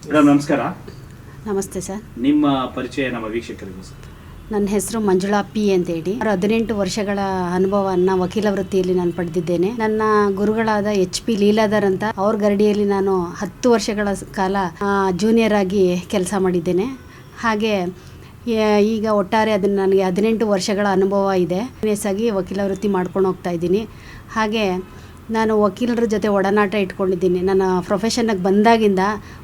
Madam ನಮಸ್ಕಾರ. ನಮಸ್ತೆ sir. ನಿಮ್ಮ ಪರಿಚಯ ನಮ್ಮ ವೀಕ್ಷಕರಿಗೂ ಸರ್. ನನ್ನ ಹೆಸರು ಮಂಜುಳಾ ಪಿ ಅಂತೇಳಿ. 18 ವರ್ಷಗಳ ಅನುಭವವನ್ನು ವಕೀಲ ವೃತ್ತಿಯಲ್ಲಿ ನಾನು ಪಡೆದಿದ್ದೇನೆ. ನನ್ನ ಗುರುಗಳಾದ HP ಲೀಲಾಧರ್ ಅಂತ ಅವ್ರ ಗರಡಿಯಲ್ಲಿ ನಾನು 10 ವರ್ಷಗಳ ಕಾಲ ಜೂನಿಯರ್ ಆಗಿ ಕೆಲಸ ಮಾಡಿದ್ದೇನೆ. ಹಾಗೆ ಈಗ ಒಟ್ಟಾರೆ ಅದನ್ನು ನನಗೆ 18 ವರ್ಷಗಳ ಅನುಭವ ಇದೆ. ಆಗಿ ವಕೀಲ ವೃತ್ತಿ ಮಾಡ್ಕೊಂಡು ಹೋಗ್ತಾ ಇದ್ದೀನಿ. ಹಾಗೆ ನಾನು ವಕೀಲರ ಜೊತೆ ಒಡನಾಟ ಇಟ್ಕೊಂಡಿದ್ದೀನಿ. ನನ್ನ ಪ್ರೊಫೆಷನ್ಗೆ ಬಂದಾಗಿಂದ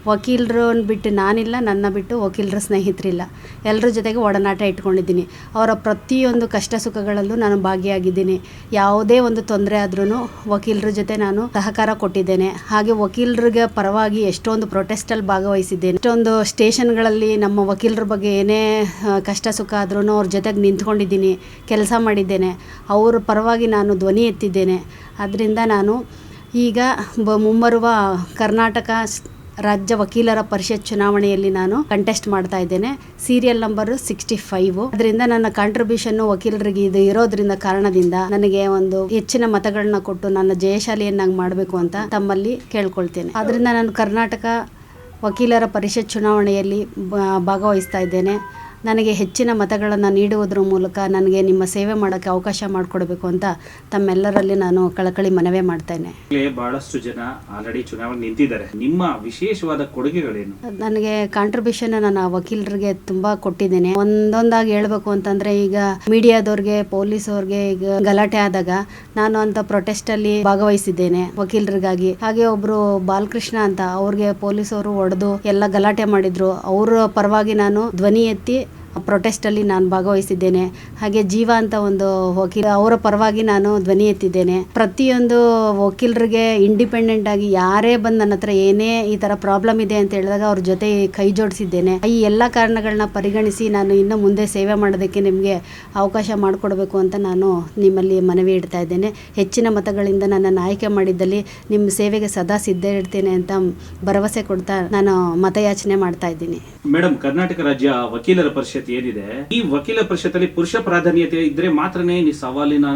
ವಕೀಲರನ್ನ ಬಿಟ್ಟು ನಾನಿಲ್ಲ, ನನ್ನ ಬಿಟ್ಟು ವಕೀಲರ ಸ್ನೇಹಿತರಿಲ್ಲ. ಎಲ್ಲರ ಜೊತೆಗೆ ಒಡನಾಟ ಇಟ್ಕೊಂಡಿದ್ದೀನಿ. ಅವರ ಪ್ರತಿಯೊಂದು ಕಷ್ಟ ಸುಖಗಳಲ್ಲೂ ನಾನು ಭಾಗಿಯಾಗಿದ್ದೀನಿ. ಯಾವುದೇ ಒಂದು ತೊಂದರೆ ಆದ್ರೂ ವಕೀಲರ ಜೊತೆ ನಾನು ಸಹಕಾರ ಕೊಟ್ಟಿದ್ದೇನೆ. ಹಾಗೆ ವಕೀಲರಿಗೆ ಪರವಾಗಿ ಎಷ್ಟೊಂದು ಪ್ರೊಟೆಸ್ಟಲ್ಲಿ ಭಾಗವಹಿಸಿದ್ದೇನೆ. ಎಷ್ಟೊಂದು ಸ್ಟೇಷನ್ಗಳಲ್ಲಿ ನಮ್ಮ ವಕೀಲರ ಬಗ್ಗೆ ಏನೇ ಕಷ್ಟ ಸುಖ ಆದ್ರೂ ಅವ್ರ ಜೊತೆಗೆ ನಿಂತ್ಕೊಂಡಿದ್ದೀನಿ, ಕೆಲಸ ಮಾಡಿದ್ದೇನೆ. ಅವರ ಪರವಾಗಿ ನಾನು ಧ್ವನಿ ಎತ್ತಿದ್ದೇನೆ. ಅದರಿಂದ ನಾನು ಈಗ ಮುಂಬರುವ ಕರ್ನಾಟಕ ರಾಜ್ಯ ವಕೀಲರ ಪರಿಷತ್ ಚುನಾವಣೆಯಲ್ಲಿ ನಾನು ಕಂಟೆಸ್ಟ್ ಮಾಡ್ತಾ ಇದ್ದೇನೆ. Serial number 65. ಅದರಿಂದ ನನ್ನ ಕಾಂಟ್ರಿಬ್ಯೂಷನ್ ವಕೀಲರಿಗೆ ಇದು ಇರೋದ್ರಿಂದ ಕಾರಣದಿಂದ ನನಗೆ ಒಂದು ಹೆಚ್ಚಿನ ಮತಗಳನ್ನ ಕೊಟ್ಟು ನನ್ನ ಜಯಶಾಲಿಯನ್ನಾಗಿ ಮಾಡಬೇಕು ಅಂತ ತಮ್ಮಲ್ಲಿ ಕೇಳ್ಕೊಳ್ತೇನೆ. ಅದರಿಂದ ನಾನು ಕರ್ನಾಟಕ ವಕೀಲರ ಪರಿಷತ್ ಚುನಾವಣೆಯಲ್ಲಿ ಭಾಗವಹಿಸ್ತಾ ಇದ್ದೇನೆ. ನನಗೆ ಹೆಚ್ಚಿನ ಮತಗಳನ್ನು ನೀಡುವುದರ ಮೂಲಕ ನನಗೆ ನಿಮ್ಮ ಸೇವೆ ಮಾಡೋಕ್ಕೆ ಅವಕಾಶ ಮಾಡಿಕೊಡ್ಬೇಕು ಅಂತ ತಮ್ಮೆಲ್ಲರಲ್ಲಿ ನಾನು ಕಳಕಳಿ ಮನವಿ ಮಾಡ್ತೇನೆ. ಬಹಳಷ್ಟು ಜನ ಆಲ್ರೆಡಿ ಚುನಾವಣೆ ನಿಂತಿದ್ದಾರೆ. ನಿಮ್ಮ ವಿಶೇಷವಾದ ಕೊಡುಗೆಗಳೇನು? ನನಗೆ ಕಾಂಟ್ರಿಬ್ಯೂಷನ್ ನಾನು ವಕೀಲರಿಗೆ ತುಂಬಾ ಕೊಟ್ಟಿದ್ದೇನೆ. ಒಂದೊಂದಾಗಿ ಹೇಳ್ಬೇಕು ಅಂತಂದ್ರೆ, ಈಗ ಮೀಡಿಯಾದವ್ರಿಗೆ, ಪೊಲೀಸ್ ಅವ್ರಿಗೆ ಈಗ ಗಲಾಟೆ ಆದಾಗ ನಾನು ಅಂತ ಪ್ರೊಟೆಸ್ಟ್ ಅಲ್ಲಿ ಭಾಗವಹಿಸಿದ್ದೇನೆ ವಕೀಲರಿಗಾಗಿ. ಹಾಗೆ ಒಬ್ರು ಬಾಲಕೃಷ್ಣ ಅಂತ, ಅವ್ರಿಗೆ ಪೊಲೀಸ್ ಅವರು ಹೊಡೆದು ಎಲ್ಲ ಗಲಾಟೆ ಮಾಡಿದ್ರು. ಅವ್ರ ಪರವಾಗಿ ನಾನು ಧ್ವನಿ ಎತ್ತಿ ಪ್ರೊಟೆಸ್ಟ್ ಅಲ್ಲಿ ನಾನು ಭಾಗವಹಿಸಿದ್ದೇನೆ. ಹಾಗೆ ಜೀವ ಅಂತ ಒಂದು ವಕೀಲ, ಅವರ ಪರವಾಗಿ ನಾನು ಧ್ವನಿ ಎತ್ತಿದ್ದೇನೆ. ಪ್ರತಿಯೊಂದು ವಕೀಲರಿಗೆ ಇಂಡಿಪೆಂಡೆಂಟ್ ಆಗಿ ಯಾರೇ ಬಂದು ನನ್ನ ಹತ್ರ ಏನೇ ಈ ತರ ಪ್ರಾಬ್ಲಮ್ ಇದೆ ಅಂತ ಹೇಳಿದಾಗ ಅವ್ರ ಜೊತೆ ಕೈ ಜೋಡಿಸಿದ್ದೇನೆ. ಈ ಎಲ್ಲ ಕಾರಣಗಳನ್ನ ಪರಿಗಣಿಸಿ ನಾನು ಇನ್ನು ಮುಂದೆ ಸೇವೆ ಮಾಡೋದಕ್ಕೆ ನಿಮಗೆ ಅವಕಾಶ ಮಾಡಿಕೊಡ್ಬೇಕು ಅಂತ ನಾನು ನಿಮ್ಮಲ್ಲಿ ಮನವಿ ಇಡ್ತಾ ಇದ್ದೇನೆ. ಹೆಚ್ಚಿನ ಮತಗಳಿಂದ ನನ್ನನ್ನು ಆಯ್ಕೆ ಮಾಡಿದ್ದಲ್ಲಿ ನಿಮ್ಮ ಸೇವೆಗೆ ಸದಾ ಸಿದ್ಧ ಇಡ್ತೇನೆ ಅಂತ ಭರವಸೆ ಕೊಡ್ತಾ ನಾನು ಮತಯಾಚನೆ ಮಾಡ್ತಾ ಇದ್ದೀನಿ. ಮೇಡಮ್, ಕರ್ನಾಟಕ ರಾಜ್ಯ ವಕೀಲರ ಪರಿಷತ್ ಏನಿದೆ, ಈ ವಕೀಲ ಪರಿಷತ್ತಲ್ಲಿ ಪುರುಷ ಪ್ರಾಧಾನ್ಯತೆ ಇದ್ರೆ ಮಾತ್ರನೇ ನೀವು ಸವಾಲಿನ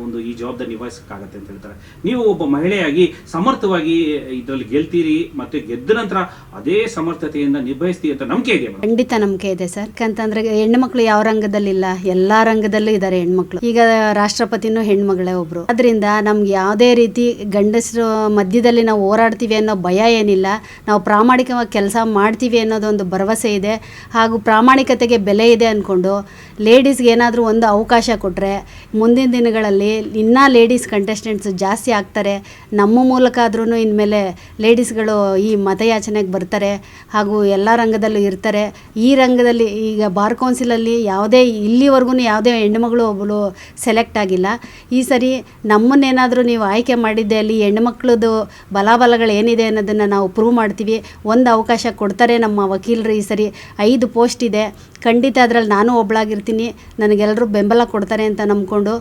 ಒಂದು ಈ ಜವಾಬ್ದಾರಿ ನಿಭಾಯಿಸಕ್ಕಾಗತ್ತೆ ಅಂತ ಹೇಳ್ತಾರೆ. ನೀವು ಒಬ್ಬ ಮಹಿಳೆಯಾಗಿ ಸಮರ್ಥವಾಗಿ ಇದರಲ್ಲಿ ಗೆಲ್ತೀರಿ, ಮತ್ತೆ ಗೆದ್ದ ನಂತರ ಅದೇ ಸಮರ್ಥತೆಯಿಂದ ನಿಭಾಯಿಸ್ತೀವಿ ಅಂತ ನಂಬಿಕೆ ಇದೆ? ಖಂಡಿತ ನಂಬಿಕೆ ಇದೆ ಸರ್. ಯಾಕಂತಂದ್ರೆ ಹೆಣ್ಮಕ್ಳು ಯಾವ ರಂಗದಲ್ಲಿಲ್ಲ, ಎಲ್ಲಾ ರಂಗದಲ್ಲೂ ಇದ್ದಾರೆ ಹೆಣ್ಮಕ್ಳು. ಈಗ ರಾಷ್ಟ್ರಪತಿನೂ ಹೆಣ್ಮಗಳೇ ಒಬ್ರು. ಅದರಿಂದ ನಮ್ಗೆ ಯಾವುದೇ ರೀತಿ ಗಂಡಸರು ಮಧ್ಯದಲ್ಲಿ ನಾವು ಹೋರಾಡ್ತೀವಿ ಅನ್ನೋ ಭಯ ಏನಿಲ್ಲ. ನಾವು ಪ್ರಾಮಾಣಿಕವಾಗಿ ಕೆಲಸ ಮಾಡ್ತೀವಿ ಅನ್ನೋದೊಂದು ಭರವಸೆ ಇದೆ. ಹಾಗೂ ಪ್ರಾಮಾಣಿಕತೆಗೆ ಬೆಲೆ ಇದೆ ಅಂದ್ಕೊಂಡು ಲೇಡೀಸ್ಗೆ ಏನಾದರೂ ಒಂದು ಅವಕಾಶ ಕೊಟ್ಟರೆ ಮುಂದಿನ ದಿನಗಳಲ್ಲಿ ಇನ್ನೂ ಲೇಡೀಸ್ ಕಂಟೆಸ್ಟೆಂಟ್ಸ್ ಜಾಸ್ತಿ ಆಗ್ತಾರೆ. ನಮ್ಮ ಮೂಲಕ ಆದ್ರೂ ಇನ್ಮೇಲೆ ಲೇಡೀಸ್ಗಳು ಈ ಮತಯಾಚನೆಗೆ ಬರ್ತಾರೆ ಹಾಗೂ ಎಲ್ಲ ರಂಗದಲ್ಲೂ ಇರ್ತಾರೆ. ಈ ರಂಗದಲ್ಲಿ ಈಗ ಬಾರ್ ಕೌನ್ಸಿಲಲ್ಲಿ ಇಲ್ಲಿವರೆಗೂ ಯಾವುದೇ ಹೆಣ್ಣುಮಗಳು ಒಬ್ಬಳು ಸೆಲೆಕ್ಟ್ ಆಗಿಲ್ಲ. ಈ ಸರಿ ನಮ್ಮನ್ನೇನಾದರೂ ನೀವು ಆಯ್ಕೆ ಮಾಡಿದ್ದೆ ಅಲ್ಲಿ ಹೆಣ್ಮಕ್ಳದ್ದು ಬಲಾಬಲಗಳು ಏನಿದೆ ಅನ್ನೋದನ್ನು ನಾವು ಪ್ರೂವ್ ಮಾಡ್ತೀವಿ. ಒಂದು ಅವಕಾಶ ಕೊಡ್ತಾರೆ ನಮ್ಮ ವಕೀಲರು. ಈ ಸರಿ 5 ಪೋಸ್ಟ್ ಇದೆ. ಖಂಡಿತ ಅದರಲ್ಲಿ ನಾನು ಒಬ್ಬಳಾಗಿರ್ತೀನಿ. ನನಗೆಲ್ಲರೂ ಬೆಂಬಲ ಕೊಡ್ತಾರೆ ಅಂತ ನಂಬ್ಕೊಂಡು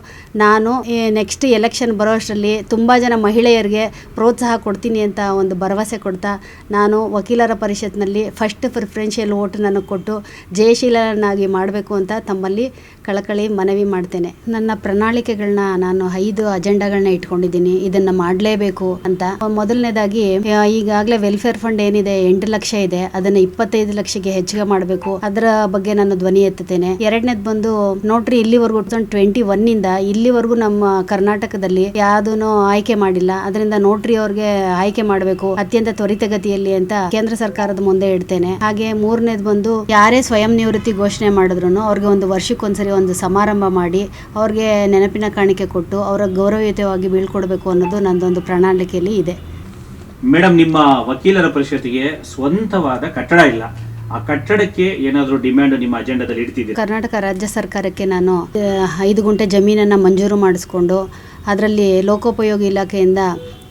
ನಾನು ನೆಕ್ಸ್ಟ್ ಎಲೆಕ್ಷನ್ ಬರೋ ಅಷ್ಟರಲ್ಲಿ ತುಂಬ ಜನ ಮಹಿಳೆಯರಿಗೆ ಪ್ರೋತ್ಸಾಹ ಕೊಡ್ತೀನಿ ಅಂತ ಒಂದು ಭರವಸೆ ಕೊಡ್ತಾ ನಾನು ವಕೀಲರ ಪರಿಷತ್ನಲ್ಲಿ ಫಸ್ಟ್ ಪ್ರಿಫರೆನ್ಷಿಯಲ್ ವೋಟ್ ನನಗೆ ಕೊಟ್ಟು ಜಯಶೀಲನಾಗಿ ಮಾಡಬೇಕು ಅಂತ ತಮ್ಮಲ್ಲಿ ಕಳಕಳಿ ಮನವಿ ಮಾಡ್ತೇನೆ. ನನ್ನ ಪ್ರಣಾಳಿಕೆಗಳನ್ನ ನಾನು 5 ಅಜೆಂಡಾಗಳನ್ನ ಇಟ್ಕೊಂಡಿದ್ದೀನಿ. ಇದನ್ನು ಮಾಡಲೇಬೇಕು ಅಂತ. ಮೊದಲನೇದಾಗಿ, ಈಗಾಗಲೇ ವೆಲ್ಫೇರ್ ಫಂಡ್ ಏನಿದೆ 8 ಲಕ್ಷ ಇದೆ, ಅದನ್ನು 25 ಲಕ್ಷಕ್ಕೆ ಹೆಚ್ಚಿಗೆ ಮಾಡಬೇಕು. ಅದರ ಬಗ್ಗೆ ನಾನು ಧ್ವನಿ ಎತ್ತುತ್ತೇನೆ. ಎರಡನೇದು ಬಂದು ನೋಟ್ರಿ ಇಲ್ಲಿವರೆಗೂ 2021 ಇಂದ ಇಲ್ಲಿವರೆಗೂ ನಮ್ಮ ಕರ್ನಾಟಕದಲ್ಲಿ ಯಾವುದೂ ಆಯ್ಕೆ ಮಾಡಿಲ್ಲ. ಅದರಿಂದ ನೋಟ್ರಿ ಅವ್ರಿಗೆ ಆಯ್ಕೆ ಮಾಡಬೇಕು ಅತ್ಯಂತ ತ್ವರಿತಗತಿಯಲ್ಲಿ ಅಂತ ಕೇಂದ್ರ ಸರ್ಕಾರದ ಮುಂದೆ ಇಡ್ತೇನೆ. ಹಾಗೆ ಮೂರನೇದು ಬಂದು, ಯಾರೇ ಸ್ವಯಂ ನಿವೃತ್ತಿ ಘೋಷಣೆ ಮಾಡಿದ್ರು ಅವ್ರಿಗೆ ಒಂದು ವರ್ಷಕ್ಕೊಂದ್ಸರಿ ಒಂದು ಸಮಾರಂಭ ಮಾಡಿ ಅವ್ರಿಗೆ ನೆನಪಿನ ಕಾಣಿಕೆ ಕೊಟ್ಟು ಅವರ ಗೌರವಯುತವಾಗಿ ಬೀಳ್ಕೊಡ್ಬೇಕು ಅನ್ನೋದು ನಂದೊಂದು ಪ್ರಣಾಳಿಕೆಯಲ್ಲಿ ಇದೆ. ಮೇಡಮ್, ನಿಮ್ಮ ವಕೀಲರ ಪರಿಷತ್ತಿಗೆ ಸ್ವಂತವಾದ ಕಟ್ಟಡ ಇಲ್ಲ. ಆ ಕಟ್ಟಡಕ್ಕೆ ಏನಾದರೂ ಡಿಮ್ಯಾಂಡ್ ನಿಮ್ಮ ಅಜೆಂಡಾದಲ್ಲಿ ಇಡ್ತಿದ್ದೀರಾ? ಕರ್ನಾಟಕ ರಾಜ್ಯ ಸರ್ಕಾರಕ್ಕೆ ನಾನು 5 ಗುಂಟೆ ಜಮೀನನ್ನು ಮಂಜೂರು ಮಾಡಿಸ್ಕೊಂಡು ಅದರಲ್ಲಿ ಲೋಕೋಪಯೋಗಿ ಇಲಾಖೆಯಿಂದ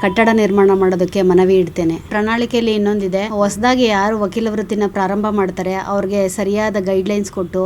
ಕಟ್ಟಡ ನಿರ್ಮಾಣ ಮಾಡೋದಕ್ಕೆ ಮನವಿ ಇಡ್ತೇನೆ. ಪ್ರಣಾಳಿಕೆಯಲ್ಲಿ ಇನ್ನೊಂದಿದೆ, ಹೊಸದಾಗಿ ಯಾರು ವಕೀಲ ವೃತ್ತಿನ ಪ್ರಾರಂಭ ಮಾಡ್ತಾರೆ ಅವ್ರಿಗೆ ಸರಿಯಾದ ಗೈಡ್ಲೈನ್ಸ್ ಕೊಟ್ಟು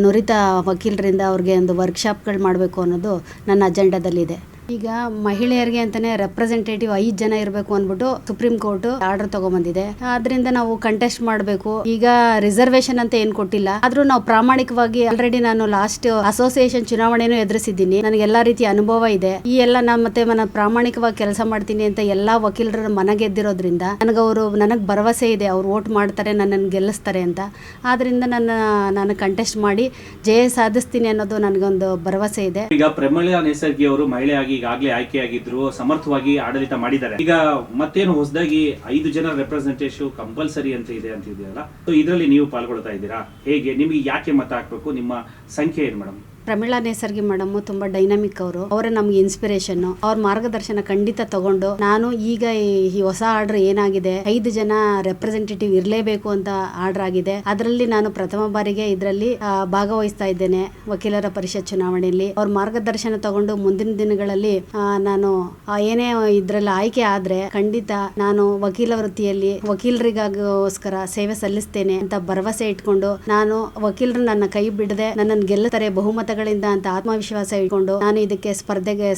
ನುರಿತ ವಕೀಲರಿಂದ ಅವ್ರಿಗೆ ಒಂದು ವರ್ಕ್ಶಾಪ್ಗಳು ಮಾಡಬೇಕು ಅನ್ನೋದು ನನ್ನ ಅಜೆಂಡಾದಲ್ಲಿದೆ. ಈಗ ಮಹಿಳೆಯರಿಗೆ ಅಂತಾನೆ ರೆಪ್ರೆಸೆಂಟೇಟಿವ್ 5 ಜನ ಇರಬೇಕು ಅಂದ್ಬಿಟ್ಟು ಸುಪ್ರೀಂ ಕೋರ್ಟ್ ಆರ್ಡರ್ ತಗೊಂಡ್ಬಂದಿದೆ. ಆದ್ರಿಂದ ನಾವು ಕಂಟೆಸ್ಟ್ ಮಾಡಬೇಕು. ಈಗ ರಿಸರ್ವೇಶನ್ ಅಂತ ಏನ್ ಕೊಟ್ಟಿಲ್ಲ, ಆದ್ರೂ ನಾವು ಪ್ರಾಮಾಣಿಕವಾಗಿ ಆಲ್ರೆಡಿ ನಾನು ಲಾಸ್ಟ್ ಅಸೋಸಿಯೇಷನ್ ಚುನಾವಣೆನೂ ಎದುರಿಸಿದ್ದೀನಿ. ನನಗೆ ಎಲ್ಲಾ ರೀತಿಯ ಅನುಭವ ಇದೆ. ಈ ಎಲ್ಲ ನಾನು ಪ್ರಾಮಾಣಿಕವಾಗಿ ಕೆಲಸ ಮಾಡ್ತೀನಿ ಅಂತ ಎಲ್ಲಾ ವಕೀಲರ ಮನಗೆದ್ದಿರೋದ್ರಿಂದ ನನಗೆ ಭರವಸೆ ಇದೆ, ಅವ್ರು ವೋಟ್ ಮಾಡ್ತಾರೆ, ನನ್ನನ್ನು ಗೆಲ್ಲಿಸ್ತಾರೆ ಅಂತ. ಆದ್ರಿಂದ ನಾನು ಕಂಟೆಸ್ಟ್ ಮಾಡಿ ಜಯ ಸಾಧಿಸ್ತೀನಿ ಅನ್ನೋದು ನನಗೊಂದು ಭರವಸೆ ಇದೆ. ಈಗ ಪ್ರಮೀಳಾ ನೇಸರ್ಗಿ ಅವರು ಮಹಿಳೆಯಾಗಿ ಈಗಾಗಲೇ ಆಯ್ಕೆಯಾಗಿದ್ರು, ಸಮರ್ಥವಾಗಿ ಆಡಳಿತ ಮಾಡಿದ್ದಾರೆ. ಈಗ ಮತ್ತೇನು ಹೊಸದಾಗಿ 5 ಜನ ರೆಪ್ರೆಸೆಂಟೇಟಿವ್ ಕಂಪಲ್ಸರಿ ಅಂತ ಇದೆ ಅಂತಿದೆಯಲ್ಲ, ಸೊ ಇದರಲ್ಲಿ ನೀವು ಪಾಲ್ಗೊಳ್ತಾ ಇದ್ದೀರಾ? ಹೇಗೆ, ನಿಮಗೆ ಯಾಕೆ ಮತ ಹಾಕ್ಬೇಕು, ನಿಮ್ಮ ಸಂಖ್ಯೆ ಏನು ಮೇಡಮ್? ಪ್ರಮೀಳಾ ನೇಸರ್ಗಿ ಮೇಡಮ್ ತುಂಬಾ ಡೈನಾಮಿಕ್ ಅವರು. ಅವರೇ ನಮ್ಗೆ ಇನ್ಸ್ಪಿರೇಷನ್. ಅವ್ರ ಮಾರ್ಗದರ್ಶನ ಖಂಡಿತ ತಗೊಂಡು ನಾನು ಈಗ ಈ ಹೊಸ ಆರ್ಡರ್ ಏನಾಗಿದೆ 5 ಜನ ರೆಪ್ರೆಸೆಂಟೇಟಿವ್ ಇರಲೇಬೇಕು ಅಂತ ಆರ್ಡರ್ ಆಗಿದೆ. ಅದರಲ್ಲಿ ನಾನು ಪ್ರಥಮ ಬಾರಿಗೆ ಇದರಲ್ಲಿ ಭಾಗವಹಿಸ್ತಾ ಇದ್ದೇನೆ ವಕೀಲರ ಪರಿಷತ್ ಚುನಾವಣೆಯಲ್ಲಿ. ಅವ್ರ ಮಾರ್ಗದರ್ಶನ ತಗೊಂಡು ಮುಂದಿನ ದಿನಗಳಲ್ಲಿ ನಾನು ಏನೇ ಇದ್ರಲ್ಲಿ ಆಯ್ಕೆ ಆದ್ರೆ ಖಂಡಿತ ನಾನು ವಕೀಲ ವೃತ್ತಿಯಲ್ಲಿ ವಕೀಲರಿಗೋಸ್ಕರ ಸೇವೆ ಸಲ್ಲಿಸ್ತೇನೆ ಅಂತ ಭರವಸೆ ಇಟ್ಕೊಂಡು, ನಾನು ವಕೀಲರು ನನ್ನ ಕೈ ಬಿಡದೆ ನನ್ನನ್ನು ಗೆಲ್ಲುತ್ತಾರೆ ಬಹುಮತಗಳಿಂದ ಅಂತ ಆತ್ಮವಿಶ್ವಾಸ ಇಟ್ಕೊಂಡು ನಾನು ಇದಕ್ಕೆ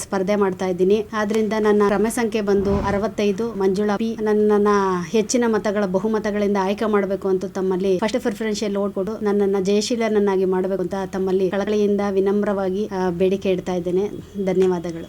ಸ್ಪರ್ಧೆ ಮಾಡ್ತಾ ಇದ್ದೀನಿ. ಆದ್ರಿಂದ ನನ್ನ ಕ್ರಮ ಸಂಖ್ಯೆ ಬಂದು 65 ಮಂಜುಳಾ ಪಿ. ನನ್ನ ಹೆಚ್ಚಿನ ಮತಗಳ ಬಹುಮತಗಳಿಂದ ಆಯ್ಕೆ ಮಾಡಬೇಕು ಅಂತ ತಮ್ಮಲ್ಲಿ ಫಸ್ಟ್ ಪ್ರಿಫರೆನ್ಷಿಯಲ್ ವೋಟ್ ಕೊಡು ನನ್ನನ್ನು ಜಯಶೀಲನನ್ನಾಗಿ ಮಾಡಬೇಕು ಅಂತ ತಮ್ಮಲ್ಲಿ ಕಳಕಳಿಯಿಂದ ವಿನಮ್ರವಾಗಿ ಬೇಡಿಕೆ ಇಡ್ತಾ ಇದ್ದೇನೆ. ಧನ್ಯವಾದಗಳು.